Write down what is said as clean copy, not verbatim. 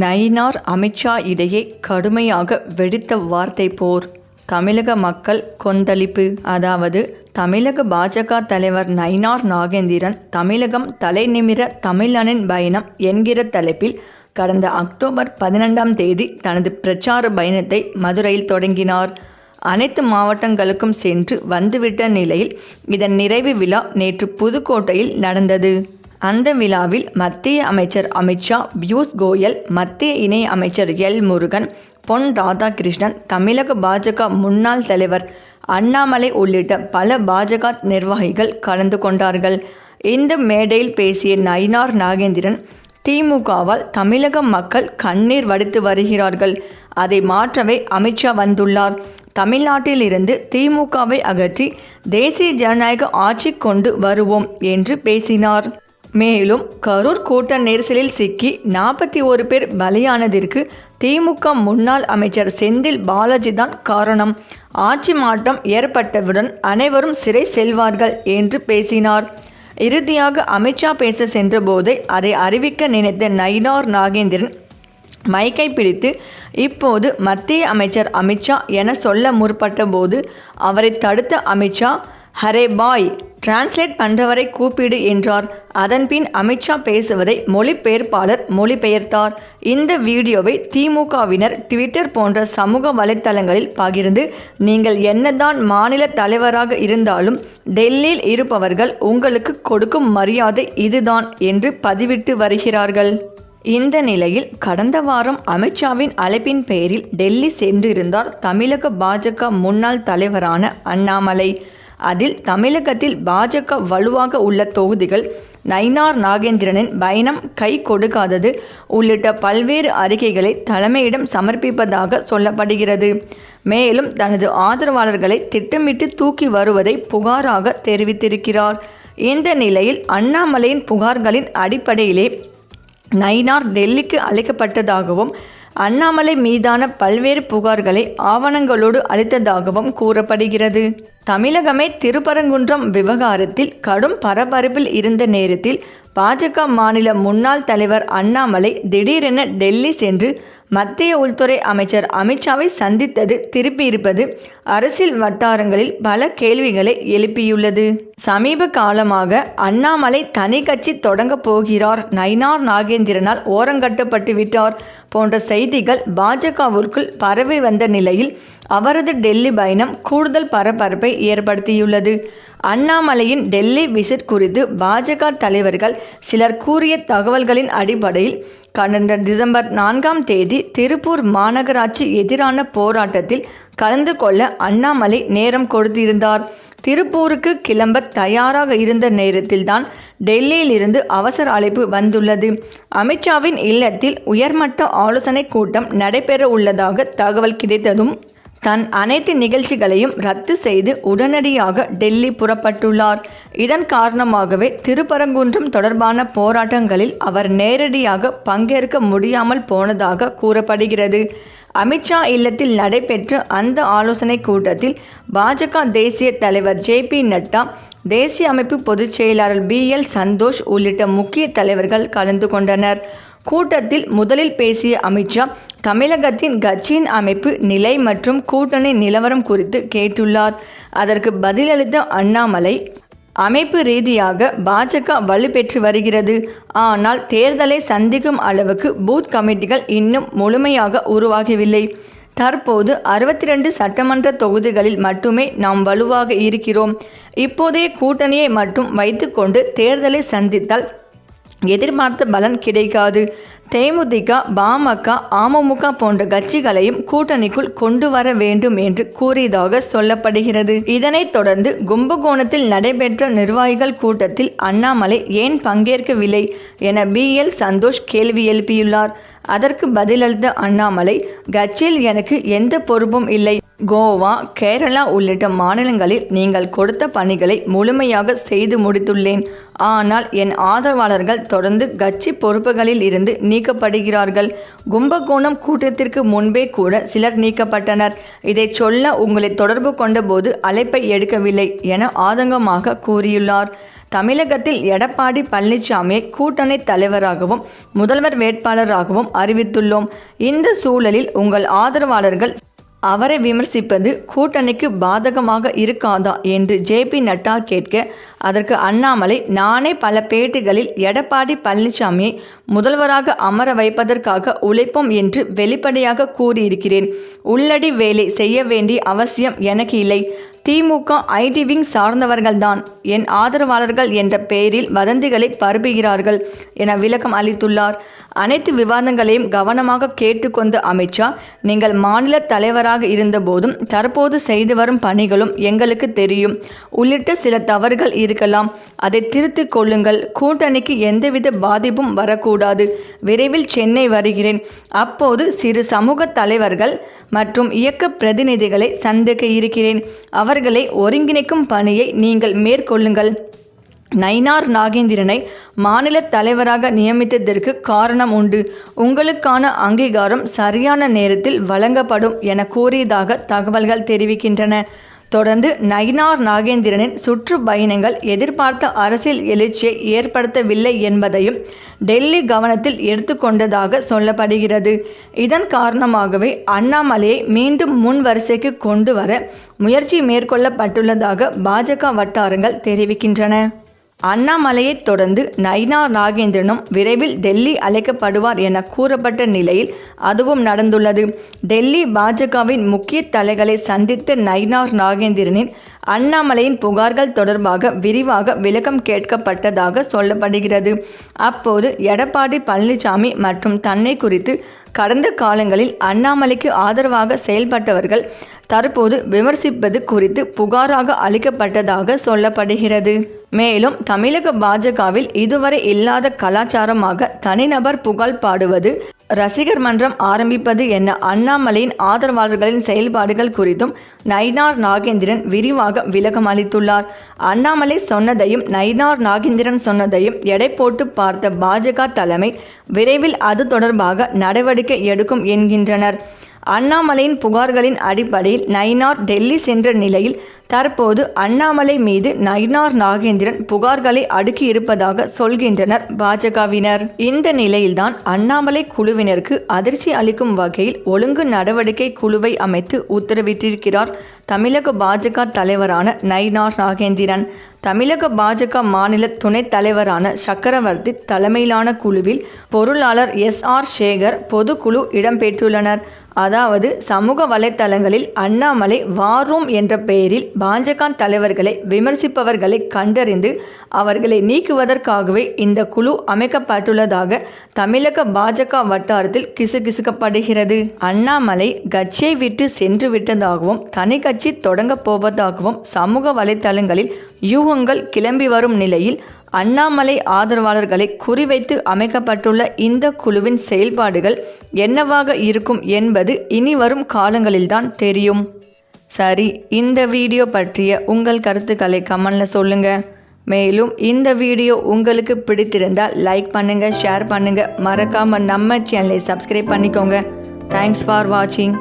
நயினார் அமித்ஷா இடையே கடுமையாக வெடித்த வார்த்தை போர். தமிழக மக்கள் கொந்தளிப்பு. அதாவது தமிழக பாஜக தலைவர் நயினார் நாகேந்திரன் தமிழகம் தலைநிமிர தமிழனின் பயணம் என்கிற தலைப்பில் கடந்த அக்டோபர் 12ஆம் தேதி தனது பிரச்சார பயணத்தை மதுரையில் தொடங்கினார். அனைத்து மாவட்டங்களுக்கும் சென்று வந்துவிட்ட நிலையில் இதன் நிறைவு விழா நேற்று புதுக்கோட்டையில் நடந்தது. அந்த விழாவில் மத்திய அமைச்சர் அமித்ஷா, பியூஷ் கோயல், மத்திய இணை அமைச்சர் எல். முருகன், பொன் ராதாகிருஷ்ணன், தமிழக பாஜக முன்னாள் தலைவர் அண்ணாமலை உள்ளிட்ட பல பாஜக நிர்வாகிகள் கலந்து கொண்டார்கள். இந்த மேடையில் பேசிய நயினார் நாகேந்திரன், திமுகவால் தமிழக மக்கள் கண்ணீர் வடித்து வருகிறார்கள். அதை மாற்றவே அமித்ஷா வந்துள்ளார். தமிழ்நாட்டில் இருந்து திமுகவை அகற்றி தேசிய ஜனநாயக ஆட்சி கொண்டு வருவோம் என்று பேசினார். மேலும் கரூர் கூட்ட நெரிசலில் சிக்கி 41 பேர் பலியானதற்கு திமுக முன்னாள் அமைச்சர் செந்தில் பாலாஜி தான் காரணம். ஆட்சி மாற்றம் ஏற்பட்டவுடன் அனைவரும் சிறை செல்வார்கள் என்று பேசினார். இறுதியாக அமித்ஷா பேச சென்றபோது அதை அறிவிக்க நினைத்த நயினார் நாகேந்திரன் மைக்கை பிடித்து இப்போது மத்திய அமைச்சர் அமித்ஷா என சொல்ல முற்பட்ட போது அவரை தடுத்த அமித்ஷா, ஹரே பாய், டிரான்ஸ்லேட் பண்ணுறவரை கூப்பிடு என்றார். அதன்பின் அமித்ஷா பேசுவதை மொழிபெயர்ப்பாளர் மொழிபெயர்த்தார். இந்த வீடியோவை திமுகவினர் ட்விட்டர் போன்ற சமூக வலைத்தளங்களில் பகிர்ந்து, நீங்கள் என்னதான் மாநில தலைவராக இருந்தாலும் டெல்லியில் இருப்பவர்கள் உங்களுக்கு கொடுக்கும் மரியாதை இதுதான் என்று பதிவிட்டு வருகிறார்கள். இந்த நிலையில் கடந்த வாரம் அமித்ஷாவின் அழைப்பின் பெயரில் டெல்லி சென்றிருந்தார் தமிழக பாஜக முன்னாள் தலைவரான அண்ணாமலை. அதில் தமிழகத்தில் பாஜக வலுவாக உள்ள தொகுதிகள், நயினார் நாகேந்திரனின் பயணம் கை கொடுக்காதது உள்ளிட்ட பல்வேறு அறிக்கைகளை தலைமையிடம் சமர்ப்பிப்பதாக சொல்லப்படுகிறது. மேலும் தனது ஆதரவாளர்களை திட்டமிட்டு தூக்கி வருவதை புகாராக தெரிவித்திருக்கிறார். இந்த நிலையில் அண்ணாமலையின் புகார்களின் அடிப்படையிலே நயினார் டெல்லிக்கு அழைக்கப்பட்டதாகவும் அண்ணாமலை மீதான பல்வேறு புகார்களை ஆவணங்களோடு அளித்ததாகவும் கூறப்படுகிறது. தமிழகமே திருப்பரங்குன்றம் விவகாரத்தில் கடும் பரபரப்பில் இருந்த நேரத்தில் பாஜக மாநில முன்னாள் தலைவர் அண்ணாமலை திடீரென டெல்லி சென்று மத்திய உள்துறை அமைச்சர் அமித்ஷாவை சந்தித்தது திருப்பியிருப்பது அரசியல் வட்டாரங்களில் பல கேள்விகளை எழுப்பியுள்ளது. சமீப காலமாக அண்ணாமலை தனி கட்சி தொடங்கப் போகிறார், நயினார் நாகேந்திரனால் ஓரங்கட்டப்பட்டு விட்டார் போன்ற செய்திகள் பாஜகவிற்குள் பரவி வந்த நிலையில் அவரது டெல்லி பயணம் கூடுதல் பரபரப்பை ஏற்படுத்தியுள்ளது. அண்ணாமலையின் டெல்லி விசிட் குறித்து பாஜக தலைவர்கள் சிலர் கூறிய தகவல்களின் அடிப்படையில் கடந்த டிசம்பர் 4ஆம் தேதி திருப்பூர் மாநகராட்சி எதிரான போராட்டத்தில் கலந்து கொள்ள அண்ணாமலை நேரம் கொடுத்திருந்தார். திருப்பூருக்கு கிளம்ப தயாராக இருந்த நேரத்தில்தான் டெல்லியில் இருந்து அவசர அழைப்பு வந்துள்ளது. அமித்ஷாவின் இல்லத்தில் உயர்மட்ட ஆலோசனை கூட்டம் நடைபெற உள்ளதாக தகவல் கிடைத்ததும் தன் அனைத்து நிகழ்ச்சிகளையும் ரத்து செய்து உடனடியாக டெல்லி புறப்பட்டுள்ளார். இதன் காரணமாகவே திருப்பரங்குன்றம் தொடர்பான போராட்டங்களில் அவர் நேரடியாக பங்கேற்க முடியாமல் போனதாக கூறப்படுகிறது. அமித்ஷா இல்லத்தில் நடைபெற்ற அந்த ஆலோசனை கூட்டத்தில் பாஜக தேசிய தலைவர் ஜே.பி. நட்டா, தேசிய அமைப்பு பொதுச் செயலாளர் பி.எல். சந்தோஷ் உள்ளிட்ட முக்கிய தலைவர்கள் கலந்து கொண்டனர். கூட்டத்தில் முதலில் பேசிய அமித்ஷா தமிழகத்தின் கட்சியின் அமைப்பு நிலை மற்றும் கூட்டணி நிலவரம் குறித்து கேட்டுள்ளார். அதற்கு பதிலளித்த அண்ணாமலை, அமைப்பு ரீதியாக பாஜக வலுப்பெற்று வருகிறது. ஆனால் தேர்தலை சந்திக்கும் அளவுக்கு பூத் கமிட்டிகள் இன்னும் முழுமையாக உருவாகவில்லை. தற்போது 62 சட்டமன்ற தொகுதிகளில் மட்டுமே நாம் வலுவாக இருக்கிறோம். இப்போதைய கூட்டணியை மட்டும் வைத்துக்கொண்டு தேர்தலை சந்தித்தால் எதிர்பார்த்த பலன் கிடைக்காது. தேமுதிக, பாமக, அமமுக போன்ற கட்சிகளையும் கூட்டணிக்குள் கொண்டு வர வேண்டும் என்று கூறியதாக சொல்லப்படுகிறது. இதனைத் தொடர்ந்து கும்பகோணத்தில் நடைபெற்ற நிர்வாகிகள் கூட்டத்தில் அண்ணாமலை ஏன் பங்கேற்கவில்லை என பி.எல். சந்தோஷ் கேள்வி எழுப்பியுள்ளார். அதற்கு பதிலளித்த அண்ணாமலை, கட்சியில் எனக்கு எந்த பொறுப்பும் இல்லை. கோவா, கேரளா உள்ளிட்ட மாநிலங்களில் நீங்கள் கொடுத்த பணிகளை முழுமையாக செய்து முடித்துள்ளேன். ஆனால் என் ஆதரவாளர்கள் தொடர்ந்து கட்சி பொறுப்புகளில் இருந்து நீக்கப்படுகிறார்கள். கும்பகோணம் கூட்டத்திற்கு முன்பே கூட சிலர் நீக்கப்பட்டனர். இதை சொல்ல உங்களை தொடர்பு கொண்ட போது அழைப்பை எடுக்கவில்லை என ஆதங்கமாக கூறியுள்ளார். தமிழகத்தில் எடப்பாடி பழனிசாமியை கூட்டணி தலைவராகவும் முதல்வர் வேட்பாளராகவும் அறிவித்துள்ளோம். இந்த சூழலில் உங்கள் ஆதரவாளர்கள் அவரை விமர்சிப்பது கூட்டணிக்கு பாதகமாக இருக்காதா என்று ஜே.பி. நட்டா கேட்க, அதற்கு அண்ணாமலை, நானே பல பேட்டிகளில் எடப்பாடி பழனிசாமியை முதல்வராக அமர வைப்பதற்காக உழைப்போம் என்று வெளிப்படையாக கூறியிருக்கிறேன். உள்ளடி வேலை செய்ய வேண்டிய அவசியம் எனக்கு இல்லை. திமுக ஐடி விங் சார்ந்தவர்கள்தான் என் ஆதரவாளர்கள் என்ற பெயரில் வதந்திகளை பரப்புகிறார்கள் என விளக்கம் அளித்துள்ளார். அனைத்து விவாதங்களையும் கவனமாக கேட்டுக்கொண்ட அமித்ஷா, நீங்கள் மாநில தலைவராக இருந்தபோதும் தற்போது செய்து வரும் பணிகளும் எங்களுக்கு தெரியும். உள்ளிட்ட சில தவறுகள் இருக்கலாம். அதை திருத்திக் கொள்ளுங்கள். கூட்டணிக்கு எந்தவித பாதிப்பும் வரக்கூடாது. விரைவில் சென்னை வருகிறேன். அப்போது சிறு சமூக தலைவர்கள் மற்றும் இயக்க பிரதிநிதிகளை சந்திக்க இருக்கிறேன். அவர்களை ஒருங்கிணைக்கும் பணியை நீங்கள் மேற்கொள்ளுங்கள். நயினார் நாகேந்திரனை மாநில தலைவராக நியமித்ததற்கு காரணம் உண்டு. உங்களுக்கான அங்கீகாரம் சரியான நேரத்தில் வழங்கப்படும் என கூறியதாக தகவல்கள் தெரிவிக்கின்றன. தொடர்ந்து நயினார் நாகேந்திரனின் சுற்றுப்பயணங்கள் எதிர்பார்த்த அரசியல் எழுச்சியை ஏற்படுத்தவில்லை என்பதையும் டெல்லி கவனத்தில் எடுத்துக்கொண்டதாக சொல்லப்படுகிறது. இதன் காரணமாகவே அண்ணாமலையை மீண்டும் முன் வரிசைக்கு கொண்டு வர முயற்சி மேற்கொள்ளப்பட்டுள்ளதாக பாஜக வட்டாரங்கள் தெரிவிக்கின்றன. அண்ணாமலையை தொடர்ந்து நயினார் நாகேந்திரனும் விரைவில் டெல்லி அழைக்கப்படுவார் என கூறப்பட்ட நிலையில் அதுவும் நடந்துள்ளது. டெல்லி பாஜகவின் முக்கிய தலைகளை சந்தித்த நயினார் நாகேந்திரனின் அண்ணாமலையின் புகார்கள் தொடர்பாக விரிவாக விளக்கம் கேட்கப்பட்டதாக சொல்லப்படுகிறது. அப்போது எடப்பாடி பழனிசாமி மற்றும் தன்னை குறித்து கடந்த காலங்களில் அண்ணாமலைக்கு ஆதரவாக செயல்பட்டவர்கள் தற்போது விமர்சிப்பது குறித்து புகாராக அளிக்கப்பட்டதாக சொல்லப்படுகிறது. மேலும் தமிழக பாஜகவில் இதுவரை இல்லாத கலாச்சாரமாக தனிநபர் புகழ் பாடுவது, ரசிகர் மன்றம் ஆரம்பிப்பது என அண்ணாமலையின் ஆதரவாளர்களின் செயல்பாடுகள் குறித்தும் நயினார் நாகேந்திரன் விரிவாக விளக்கம் அளித்துள்ளார். அண்ணாமலை சொன்னதையும் நயினார் நாகேந்திரன் சொன்னதையும் எடை போட்டு பார்த்த பாஜக தலைமை விரைவில் அது தொடர்பாக நடவடிக்கை எடுக்கும் என்கின்றனர். அண்ணாமலையின் புகார்களின் அடிப்படையில் நயினார் டெல்லி சென்ற நிலையில் தற்போது அண்ணாமலை மீது நயினார் நாகேந்திரன் புகார்களை அடுக்கியிருப்பதாக சொல்கின்றனர் பாஜகவினர். இந்த நிலையில்தான் அண்ணாமலை குழுவினருக்கு அதிர்ச்சி அளிக்கும் வகையில் ஒழுங்கு நடவடிக்கை குழுவை அமைத்து உத்தரவிட்டிருக்கிறார் தமிழக பாஜக தலைவரான நயினார் நாகேந்திரன். தமிழக பாஜக மாநில துணைத் தலைவரான சக்கரவர்த்தி தலைமையிலான குழுவில் பொருளாளர் எஸ்.ஆர். சேகர் பொதுக்குழு இடம்பெற்றுள்ளனர். அதாவது சமூக வலைத்தளங்களில் அண்ணாமலை வார் ரூம் என்ற பெயரில் பாஜக தலைவர்களை விமர்சிப்பவர்களை கண்டறிந்து அவர்களை நீக்குவதற்காகவே இந்த குழு அமைக்கப்பட்டுள்ளதாக தமிழக பாஜக வட்டாரத்தில் கிசுகிசுக்கப்படுகிறது. அண்ணாமலை கட்சியை விட்டு சென்று விட்டதாகவும் தனி கட்சி தொடங்கப் போவதாகவும் சமூக வலைத்தளங்களில் யூகங்கள் கிளம்பி வரும் நிலையில் அண்ணாமலை ஆதரவாளர்களை குறிவைத்து அமைக்கப்பட்டுள்ள இந்த குழுவின் செயல்பாடுகள் என்னவாக இருக்கும் என்பது இனி வரும் காலங்களில்தான் தெரியும். சரி, இந்த வீடியோ பற்றிய உங்கள் கருத்துக்களை கமெண்ட்ல சொல்லுங்க. மேலும் இந்த வீடியோ உங்களுக்கு பிடித்திருந்தால் லைக் பண்ணுங்க, ஷேர் பண்ணுங்க, மறக்காம நம்ம சேனலை சப்ஸ்கிரைப் பண்ணிக்கோங்க. தேங்க்ஸ் ஃபார் வாட்சிங்.